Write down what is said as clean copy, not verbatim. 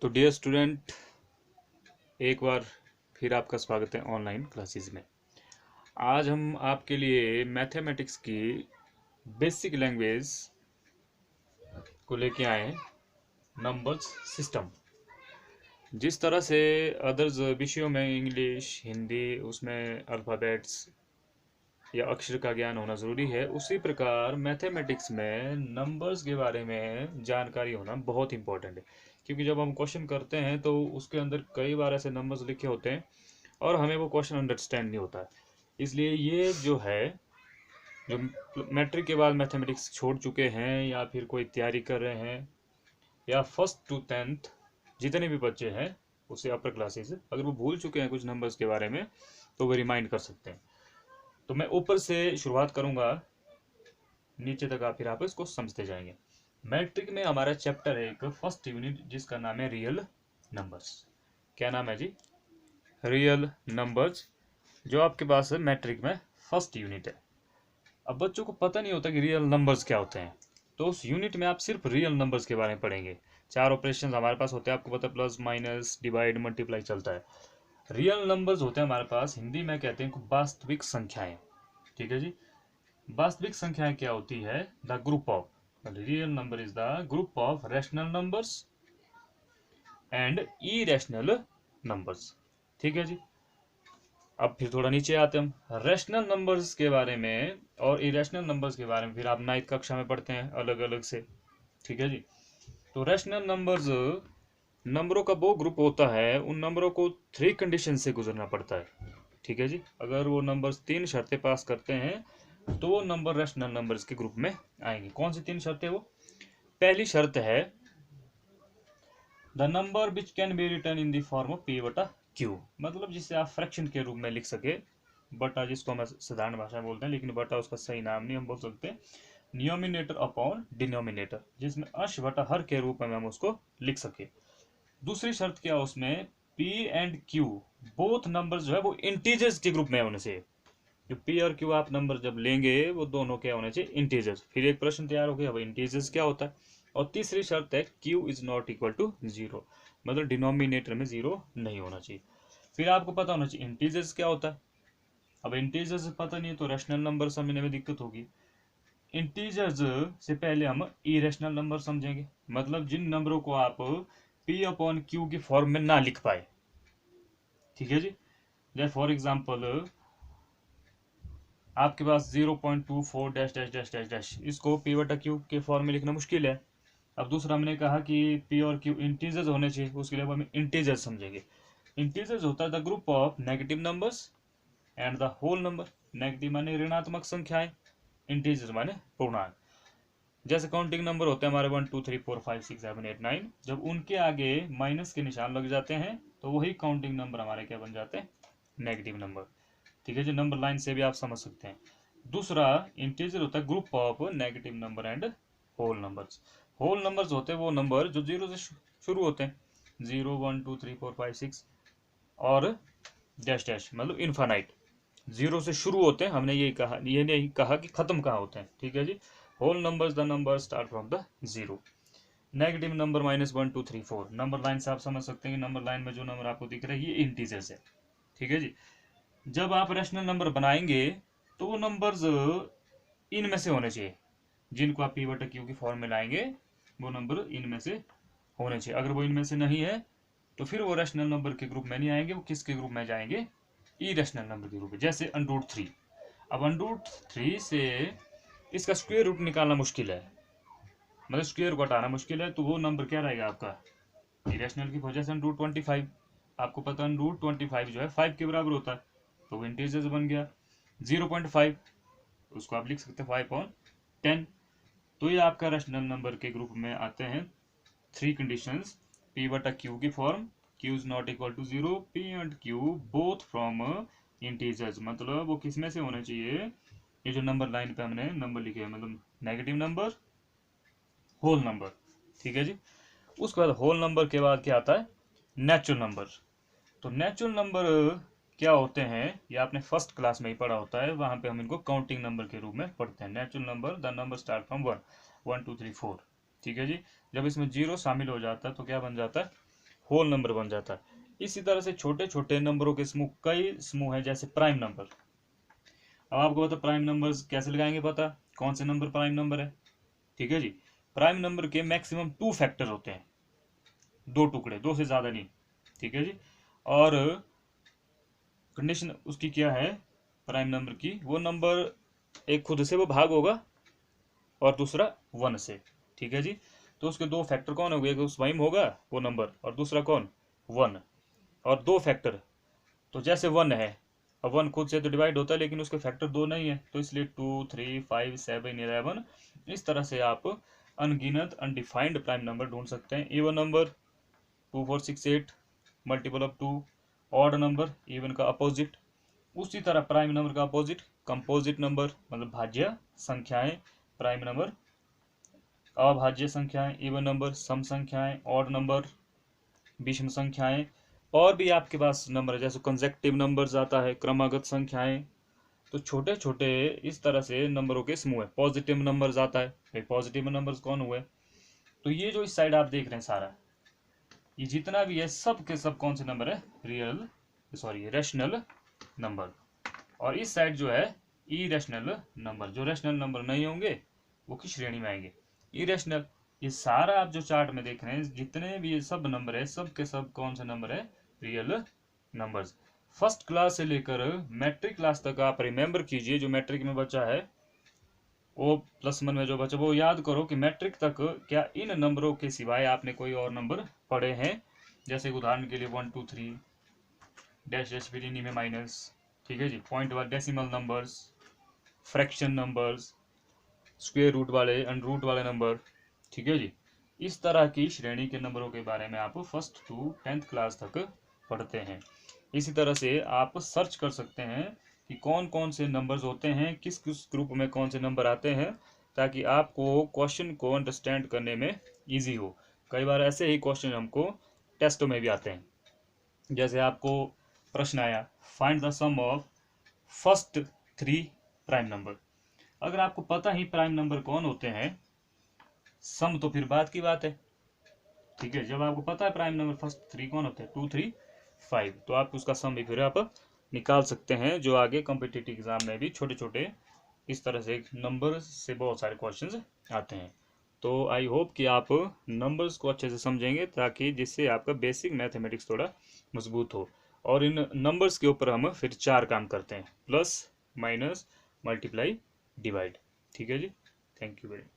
तो dear student, एक बार फिर आपका स्वागत है ऑनलाइन क्लासेस में। आज हम आपके लिए मैथमेटिक्स की बेसिक लैंग्वेज को लेके आए हैं, नंबर्स सिस्टम। जिस तरह से अदर्स विषयों में इंग्लिश, हिंदी, उसमें अल्फ़ाबेट्स या अक्षर का ज्ञान होना ज़रूरी है, उसी प्रकार मैथमेटिक्स में नंबर्स के बारे में जानकारी होना बहुत इंपॉर्टेंट है। क्योंकि जब हम क्वेश्चन करते हैं तो उसके अंदर कई बार ऐसे नंबर्स लिखे होते हैं और हमें वो क्वेश्चन अंडरस्टैंड नहीं होता है। इसलिए ये जो है, जो मैट्रिक के बाद मैथमेटिक्स छोड़ चुके हैं या फिर कोई तैयारी कर रहे हैं, या फर्स्ट टू टेंथ जितने भी बच्चे हैं, उसे अपर क्लासेस, अगर वो भूल चुके हैं कुछ नंबर्स के बारे में तो वो रिमाइंड कर सकते हैं। तो मैं ऊपर से शुरुआत करूंगा, नीचे तक आप फिर आप इसको समझते जाएंगे। मैट्रिक में हमारा चैप्टर है एक फर्स्ट यूनिट, जिसका नाम है रियल नंबर्स। क्या नाम है जी? रियल नंबर्स, जो आपके पास है मैट्रिक में फर्स्ट यूनिट है। अब बच्चों को पता नहीं होता कि रियल नंबर्स क्या होते हैं, तो उस यूनिट में आप सिर्फ रियल नंबर्स के बारे में पढ़ेंगे। 4 ऑपरेशन हमारे पास होते हैं, आपको पता है, प्लस माइनस डिवाइड मल्टीप्लाई चलता है। रियल नंबर्स होते हैं हमारे पास, हिंदी में कहते हैं वास्तविक संख्याएं। ठीक है जी। वास्तविक संख्याएं क्या होती है? The group of, real number is the group of rational numbers and irrational numbers. ठीक है जी। अब फिर थोड़ा नीचे आते हैं हम रैशनल नंबर्स के बारे में और इरेशनल नंबर्स के बारे में, फिर आप 9th कक्षा में पढ़ते हैं अलग अलग से। ठीक है जी। तो रैशनल नंबर्स, नंबरों का वो ग्रुप होता है, उन नंबरों को 3 कंडीशन से गुजरना पड़ता है। ठीक है जी। अगर वो नंबर्स 3 शर्तें पास करते हैं तो वो नंबर रैशनल नंबर्स के ग्रुप में आएंगे। कौन सी 3 शर्तें? वो पहली शर्त है the number which can be return in the form of P बटा क्यू, मतलब जिसे आप फ्रैक्शन के रूप में लिख सके। बटा जिसको हम साधारण भाषा में बोलते हैं, लेकिन बटा उसका सही नाम नहीं, हम बोल सकते हैं नियोमिनेटर अपॉन डिनोमिनेटर, जिसमें अंश बटा हर के रूप में हम उसको लिख सके। दूसरी शर्त क्या है उसमें? P and Q both numbers जो है वो इंटीजर्स के ग्रुप में होने चाहिए। जो पी और क्यू आप नंबर जब लेंगे वो दोनों क्या होने चाहिए? इंटीजर्स। फिर एक प्रश्न तैयार हो गया, अब इंटीजर्स क्या होता है। और तीसरी शर्त है Q is not equal to zero, मतलब डिनोमिनेटर में जीरो नहीं होना चाहिए। फिर आपको पता होना चाहिए इंटीजर्स क्या होता है। अब इंटीजर्स पता नहीं है तो रैशनल नंबर समझने में दिक्कत होगी। इंटीजर्स से पहले हम इरेशनल नंबर समझेंगे, मतलब जिन नंबरों को आप पी अपॉन क्यू की फॉर्म में ना लिख पाए। ठीक है जी। जैसे फॉर एग्जाम्पल आपके पास 0.24 dash dash dash dash dash, इसको पी बटा क्यू के फॉर्म में लिखना मुश्किल है। अब दूसरा हमने कहा कि पी और क्यू इंटीजर्स होने चाहिए, उसके लिए हम इंटीजर्स समझेंगे। इंटीजर्स होता है the group of negative numbers and the whole number. Negative माने ऋणात्मक संख्याएं, इंटीजर्स माने पूर्णांक। जैसे काउंटिंग नंबर होते हैं हमारे 1 2 3 4 5 6 7 8 9, जब उनके आगे माइनस के निशान लग जाते हैं तो वही काउंटिंग नंबर हमारे क्या बन जाते हैं? Negative number. ठीक है जी। नंबर लाइन से भी आप समझ सकते हैं। दूसरा इंटीजर होता है group of negative number and whole numbers. Whole numbers होते हैं वो नंबर जो जीरो से शुरू होते हैं, 0 1 2 3 4 5 6 और डैश डैश, मतलब इन्फानाइट। जीरो से शुरू होते हैं, हमने ये नहीं कहा कि खत्म कहाँ होते हैं। ठीक है जी। Whole numbers the number start from the zero. Negative number -1 2 3 4, number line से आप समझ सकते हैं कि नंबर लाइन में जो नंबर आपको दिख रहा है ये इंटीजर्स है। ठीक है जी। जब आप रैशनल नंबर बनाएंगे तो वो नंबर्स इनमें से होने चाहिए, जिनको आप पी बटा क्यू की फॉर्म में लाएंगे वो नंबर इनमें से होने चाहिए। अगर वो इनमें से नहीं है तो फिर वो रैशनल नंबर के ग्रुप में नहीं आएंगे, वो किसके ग्रुप में जाएंगे? ई रैशनल नंबर के ग्रुप में। जैसे √3। अब √3 से इसका स्क्वायर रूट निकालना मुश्किल है, मतलब स्क्वायर को हटाना मुश्किल है, तो वो नंबर क्या रहेगा आपका? इरेशनल की वजह से √25। आपको पता है √25 जो है 5 के बराबर होता है, तो वो इंटीजर्स बन गया 0.5। उसको आप लिख सकते हैं 5/10। तो ये आपका रैशनल नंबर के ग्रुप में आते हैं 3 कंडीशंस। पी बटा क्यू की form, Q is not equal to zero, P and Q both from integers, मतलब वो किस में से होने चाहिए? ये जो नंबर लाइन पे हमने नंबर लिखे हैं, मतलब नेगेटिव नंबर, होल नंबर। ठीक है जी। उसके बाद होल नंबर के बाद क्या आता है? Natural number. तो नेचुरल नंबर क्या होते हैं ये आपने फर्स्ट क्लास में ही पढ़ा होता है, वहां पे हम इनको काउंटिंग नंबर के रूप में पढ़ते हैं। Natural number the number start from 1 1 2 3 4। ठीक है जी। जब इसमें जीरो शामिल हो जाता है तो क्या बन जाता है? होल नंबर बन जाता है। इसी तरह से छोटे छोटे नंबरों के समूह, कई समूह हैं, जैसे प्राइम नंबर। अब आपको पता प्राइम नंबर्स कैसे लगाएंगे, पता कौन से नंबर प्राइम नंबर है। ठीक है जी, प्राइम नंबर के मैक्सिमम 2 फैक्टर होते हैं, 2 टुकड़े, 2 से ज्यादा नहीं। ठीक है जी, और कंडीशन उसकी क्या है प्राइम नंबर की, वो नंबर एक खुद से वो भाग होगा और दूसरा 1 से। ठीक है जी, तो उसके 2 फैक्टर कौन हो गए, उस स्वयं होगा वो नंबर, और दूसरा कौन 1, और 2 फैक्टर। तो जैसे 1 है, अब 1 खुद से तो डिवाइड होता है लेकिन उसके फैक्टर 2 नहीं है, तो इसलिए 2, 3, 5, 7, 11, इस तरह से आप अनगिनत अनडिफाइंड प्राइम नंबर ढूंढ सकते हैं। Even number 2, 4, 6, 8 multiple of 2, odd number even का अपोजिट, उसी तरह प्राइम नंबर का अपोजिट कंपोजिट नंबर, मतलब भाज्य संख्याएं, प्राइम नंबर अभाज्य संख्याएं, इवन नंबर सम संख्याएं, ऑड नंबर विषम संख्याएं, और भी आपके पास नंबर है जैसे कंसेक्टिव नंबर्स आता है, क्रमागत संख्याएं। तो छोटे छोटे इस तरह से नंबरों के समूह है। पॉजिटिव नंबर्स आता है, भाई पॉजिटिव नंबर्स कौन हुए, तो ये जो इस साइड आप देख रहे हैं सारा, ये जितना भी है सब के सब कौन से नंबर है, रैशनल नंबर। और इस साइड जो है इरेशनल नंबर, जो रैशनल नंबर नहीं होंगे वो किस श्रेणी में आएंगे, इरेशनल। ये सारा आप जो चार्ट में देख रहे हैं जितने भी ये सब नंबर है, सब के सब कौन से नंबर है, रियल नंबर्स। फर्स्ट क्लास से लेकर मैट्रिक क्लास तक आप रिमेंबर कीजिए, जो मैट्रिक में बचा है वो +1 में जो बचा वो याद करो कि मैट्रिक तक क्या इन नंबरों के सिवाय आपने कोई और नंबर पढ़े हैं। जैसे उदाहरण के लिए 1, 2, 3 डैश डैश फिर इन्हीं में माइनस। ठीक है जी, पॉइंट वाले decimal numbers, fraction numbers, square root वाले, अंडर रूट वाले नंबर। ठीक है जी, इस तरह की श्रेणी के नंबरों के बारे में आप 1st to 10th क्लास तक पढ़ते हैं। इसी तरह से आप सर्च कर सकते हैं कि कौन कौन से नंबर्स होते हैं, किस किस ग्रुप में कौन से नंबर आते हैं, ताकि आपको क्वेश्चन को अंडरस्टैंड करने में ईजी हो। कई बार ऐसे ही क्वेश्चन हमको टेस्टों में भी आते हैं, जैसे आपको प्रश्न आया find the sum of first 3 prime number. अगर आपको पता ही प्राइम नंबर कौन होते हैं, सम तो फिर बात की बात है। ठीक है, जब आपको पता है प्राइम नंबर फर्स्ट 3 कौन होते हैं, 2, 3, 5, तो आप उसका सम भी फिर आप निकाल सकते हैं, जो आगे कॉम्पिटिटिव एग्जाम में भी छोटे छोटे इस तरह से नंबर से बहुत सारे क्वेश्चंस आते हैं। तो आई होप कि आप नंबर्स को अच्छे से समझेंगे, ताकि जिससे आपका बेसिक मैथमेटिक्स थोड़ा मजबूत हो। और इन नंबर्स के ऊपर हम फिर 4 काम करते हैं, प्लस, माइनस, मल्टीप्लाई, डिवाइड। ठीक है जी, थैंक यू वेरी मच।